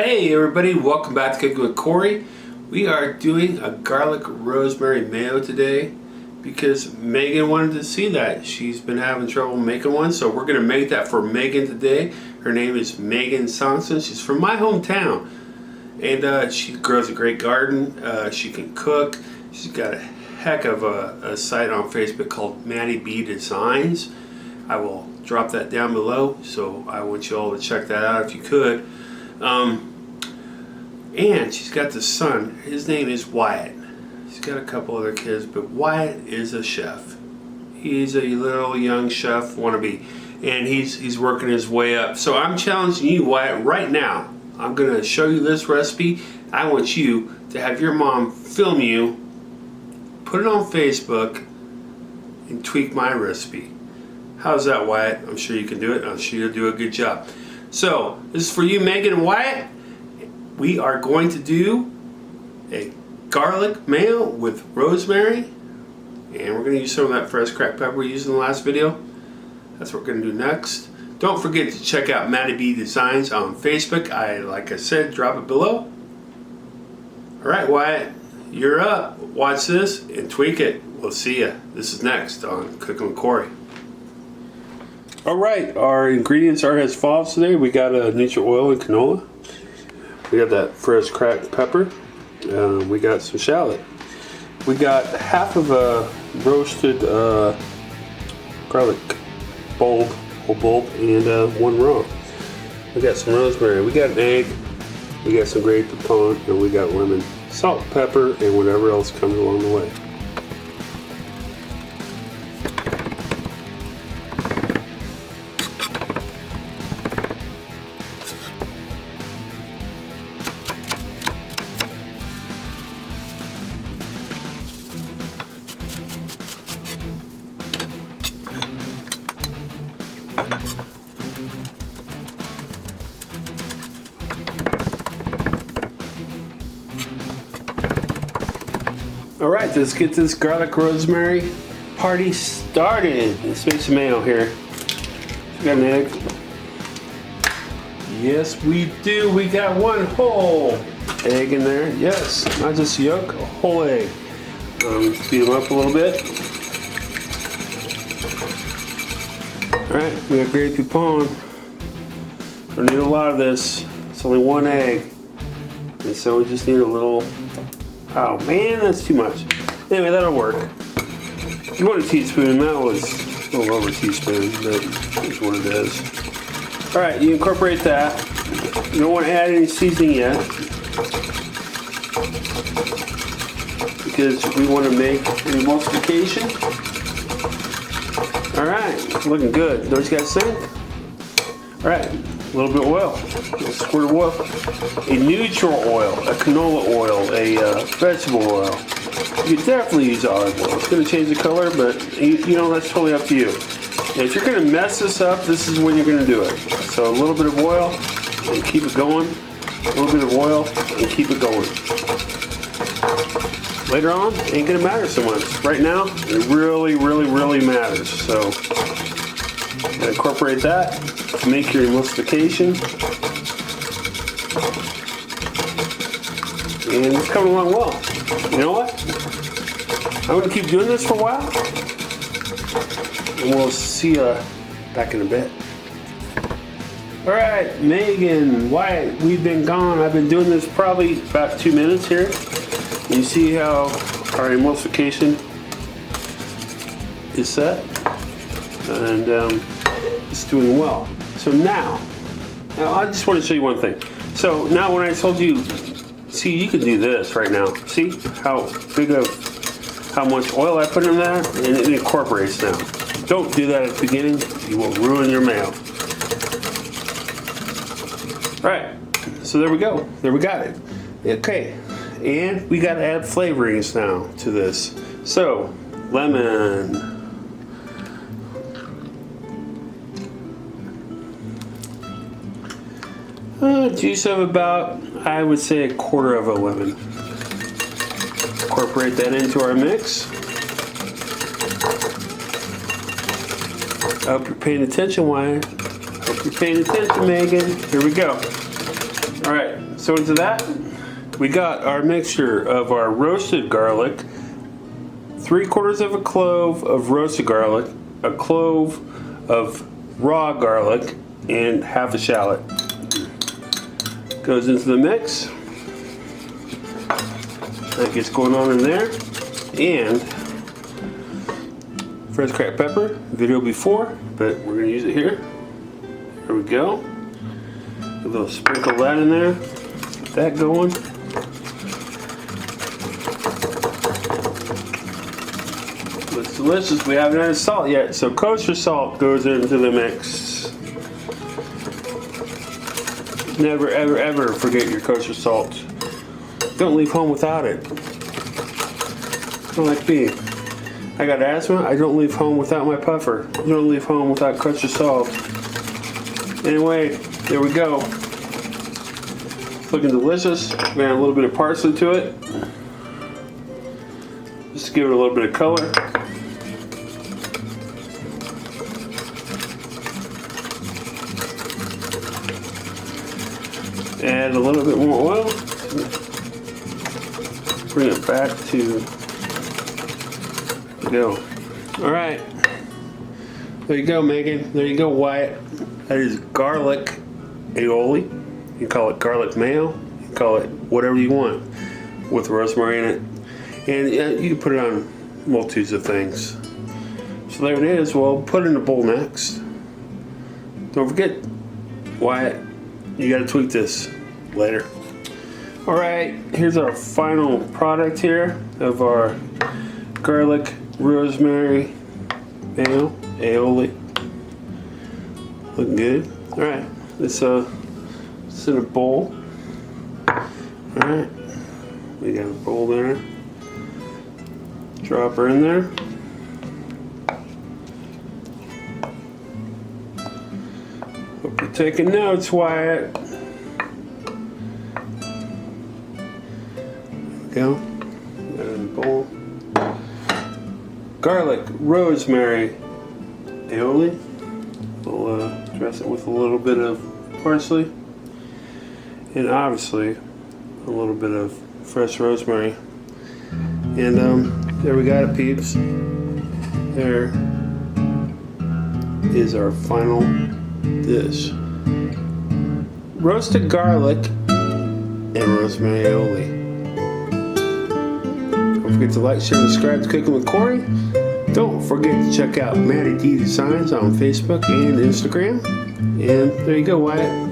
Hey everybody, welcome back to Cooking with Corey. We are doing a garlic rosemary mayo today because Megan wanted to see that. She's been having trouble making one, so we're going to make that for Megan today. Her name is Megan Songson. She's from my hometown, and she grows a great garden. She can cook. She's got a heck of a site on Facebook called Maddie B Designs. I will drop that down below, so I want you all to check that out if you could. And she's got the son. His name is Wyatt. She's got a couple other kids, but Wyatt is a chef. He's a little young chef wannabe, and he's working his way up. So I'm challenging you, Wyatt, right now. I'm going to show you this recipe. I want you to have your mom film you, put it on Facebook, and tweak my recipe. How's that, Wyatt? I'm sure you can do it. I'm sure you'll do a good job. So this is for you, Megan and Wyatt. We are going to do a garlic mayo with rosemary, and we're going to use some of that fresh cracked pepper we used in the last video. That's what we're going to do next. Don't forget to check out Maddie B Designs on Facebook. Like I said, drop it below. Alright, Wyatt, you're up. Watch this and tweak it. We'll see ya. This is next on Cooking with Corey. Alright, our ingredients are as follows today. We got a nature oil and canola. We got that fresh cracked pepper. We got some shallot. We got half of a roasted garlic bulb, whole bulb, and one raw. We got some rosemary. We got an egg. We got some grated pecan, and we got lemon, salt, pepper, and whatever else comes along the way. Alright, let's get this garlic rosemary party started. Let's make some mayo here. We got an egg. Yes, we do. We got one whole egg in there. Yes, not just yolk, a whole egg. Beat them up a little bit. Alright, we got grated pecan. Don't need a lot of this. It's only one egg. And so we just need a little. Oh man, that's too much. Anyway, that'll work. If you want a teaspoon, that was a little over a teaspoon, but that's what it is. Alright, you incorporate that. You don't want to add any seasoning yet, because we want to make an emulsification. Alright, looking good. Don't you guys think? Alright, a little bit of oil, a little squirt of oil, a neutral oil, a canola oil, a vegetable oil. You can definitely use olive oil. It's going to change the color, but you know, that's totally up to you. And if you're going to mess this up, this is when you're going to do it. So a little bit of oil and keep it going. A little bit of oil and keep it going. Later on, it ain't going to matter so much. Right now, it really, really, really matters. So incorporate that to make your emulsification. And it's coming along well. You know what? I'm going to keep doing this for a while. And we'll see you back in a bit. Alright, Megan, Wyatt, we've been gone. I've been doing this probably about 2 minutes here. You see how our emulsification is set? And it's doing well. So now I just want to show you one thing. So now when I told you, see, you can do this right now. See how much oil I put in that, and it incorporates now. Don't do that at the beginning. You will ruin your mayo. All right, so there we go. There we got it. Okay, and we got to add flavorings now to this. So lemon. Juice of about, I would say, a quarter of a lemon. Incorporate that into our mix. I hope you're paying attention, Wyatt. Hope you're paying attention, Megan. Here we go. Alright, So into that, we got our mixture of our roasted garlic, 3/4 of a clove of roasted garlic, a clove of raw garlic, and half a shallot. Goes into the mix. That gets going on in there. And fresh cracked pepper, video before, but we're gonna use it here. Here we go. A little sprinkle of that in there. Get that going. It's delicious. We haven't added salt yet, so kosher salt goes into the mix. Never, ever, ever forget your kosher salt. Don't leave home without it. Don't like me. I got asthma. I don't leave home without my puffer. I don't leave home without kosher salt. Anyway, there we go. It's looking delicious. We're gonna add a little bit of parsley to it. Just to give it a little bit of color. Add a little bit more oil. Bring it back to go. All right. There you go, Megan. There you go, Wyatt. That is garlic aioli. You can call it garlic mayo. You can call it whatever you want with rosemary in it. And you can put it on multitudes of things. So there it is. Well, put it in a bowl next. Don't forget, Wyatt, you got to tweak this later. All right, here's our final product here of our garlic rosemary mayo aioli. Looking good. All right, let's in a bowl. All right, we got a bowl there. Drop her in there. Hope you're taking notes, Wyatt. Go. Put it in the bowl. Garlic rosemary aioli. We'll dress it with a little bit of parsley, and obviously a little bit of fresh rosemary. And there we got it, peeps. There is our final dish: roasted garlic and rosemary aioli. Don't forget to like, share, and subscribe to Cooking with Corey. Don't forget to check out Maddie D Designs on Facebook and Instagram. And there you go, Wyatt.